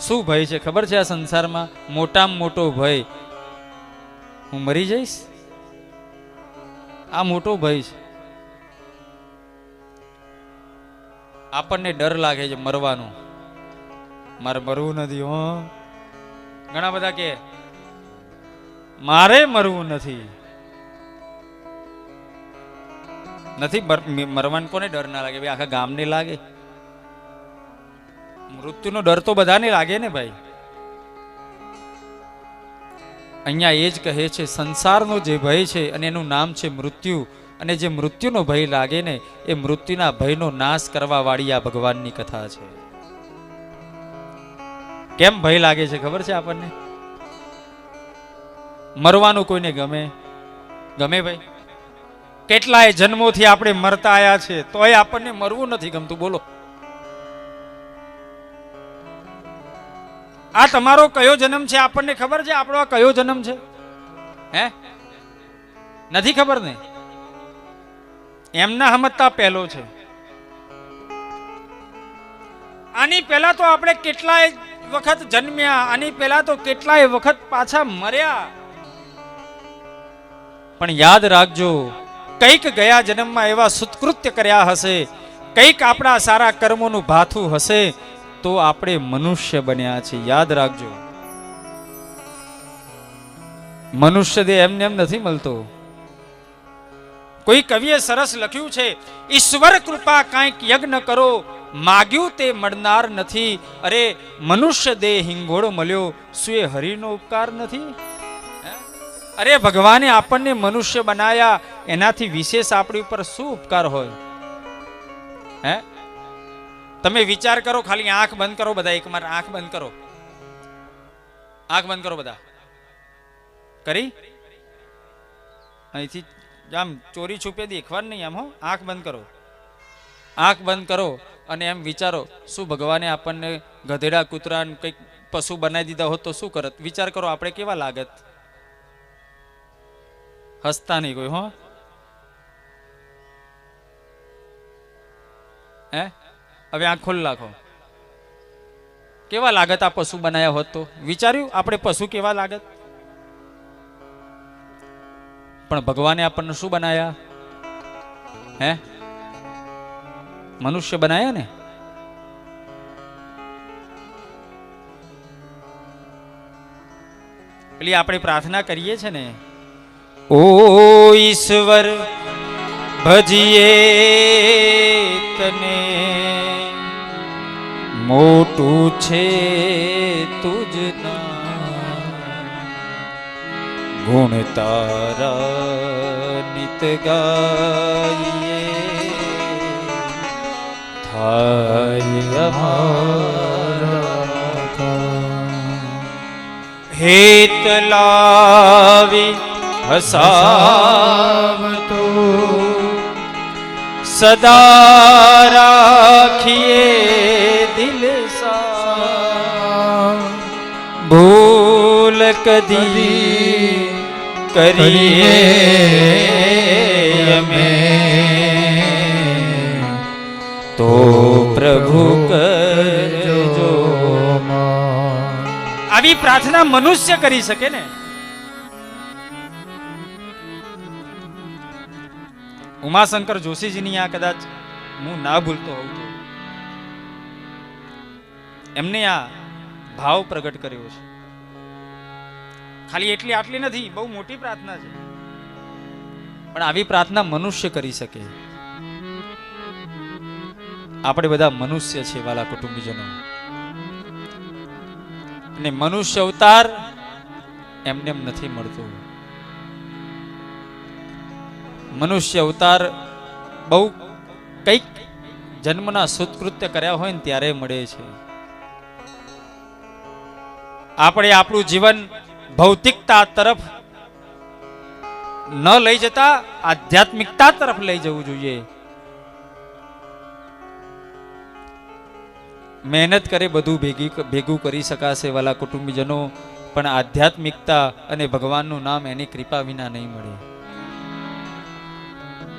શું ભય છે ખબર છે? આ સંસારમાં મોટામાં મોટો ભય હું મરી જઈશ, આ મોટો ભય છે. આપણને ડર લાગે છે મરવાનો. મારે મરવું નથી. હો, ઘણા બધા કે મારે મરવું નથી. મરવાનું કોને ડર ના લાગે? આખા ગામને લાગે. મૃત્યુનો ડર તો બધાને લાગે ને ભાઈ. અહીંયા એ જ કહે છે સંસારનો જે ભય છે અને એનું નામ છે મૃત્યુ, અને જે મૃત્યુનો ભય લાગે ને એ મૃત્યુના ભયનો નાશ કરવા વાળી આ ભગવાનની કથા છે. કેમ ભય લાગે છે ખબર છે આપણને? મરવાનું કોઈને ગમે? ગમે ભાઈ? કેટલાય જન્મોથી આપણે મરતા આયા છે તોય આપણને મરવું નથી ગમતું. બોલો, આ તમારો કયો જન્મ છે? આપણને ખબર છે આપણો આ કયો જન્મ છે? હે, નથી ખબર ને? એમના સમજતા પહેલો છે. આની પહેલા તો આપણે કેટલાય વખત જન્મ્યા, આની પહેલા તો કેટલાય વખત પાછા મર્યા. પણ યાદ રાખજો, કંઈક ગયા જન્મમાં એવા સત્કૃત્ય કર્યા હશે, કંઈક આપણા સારા કર્મોનું ભાથું હશે તો આપણે મનુષ્ય બન્યા છે. યાદ રાખજો, મનુષ્ય દેહ એમને એમ નથી મળતો. કોઈ કવિએ સરસ લખ્યું છે, ઈશ્વર કૃપા કાંઈક યજ્ઞ કરો, માગ્યું તે મળનાર નથી. અરે મનુષ્ય દેહ હિંગોળો મળ્યો, શું એ હરિનો ઉપકાર નથી? અરે ભગવાને આપણને મનુષ્ય બનાયા, એનાથી વિશેષ આપણી ઉપર શું ઉપકાર હોય? હે, તમે વિચાર કરો. ખાલી આંખ બંધ કરો બધા. એક માર આંખ બંધ કરો. આંખ બંધ કરો બધા. કરી? અહીંથી આમ ચોરી છુપે દેખવાનું નહીં. આમ હો, આંખ બંધ કરો. આંખ બંધ કરો અને એમ વિચારો, શું ભગવાને આપણને ગધેડા કૂતરા કંઈક પશુ બનાવી દીધા હોત તો શું કરત? વિચાર કરો, આપણે કેવા લાગત? હસતા નહીં કોઈ. હો, હે, હવે આંખ ખોલ નાખો. કેવા લાગત આ પશુ બનાયા હોત તો? વિચાર્યું આપણે પશુ કેવા લાગત? પણ ભગવાને આપણને શું બનાયા? હે, મનુષ્ય બનાયા ને. પેલી આપણે પ્રાર્થના કરીએ છે ને, ઓ ઈશ્વર ભજીએ તને, મોટું છે તુજના, ગુણ તારા નિત ગાઈએ, થાય અમારા હેત લાવી હસાવતો, સદા રાખીએ દિલ સા, ભૂલ કદી કરીએ અમે તો પ્રભુ કરજો. આવી પ્રાર્થના મનુષ્ય કરી શકે ને? ઉમાશંકર જોશીજીની આ કદાચ હું ના ભૂલતો હોઉં તો એમને આ ભાવ પ્રગટ કર્યો છે. ખાલી આટલી નથી, બહુ મોટી પ્રાર્થના છે, પણ આવી પ્રાર્થના મનુષ્ય કરી શકે. આપણે બધા મનુષ્ય છે વાલા કુટુંબીજનો, અને મનુષ્ય અવતાર એમને એમ નથી મળતો. મનુષ્ય અવતાર બહુ કંઈક જન્મના સત્કૃત્ય કર્યા હોય ને ત્યારે મળે છે. આપણે આપણું જીવન ભૌતિકતા તરફ ન લઈ જતા આધ્યાત્મિકતા તરફ લઈ જવું જોઈએ. મહેનત કરે બધું ભેગું કરી શકાશે વાલા કુટુંબીજનો, પણ આધ્યાત્મિકતા અને ભગવાનનું નામ એની કૃપા વિના નહીં મળે.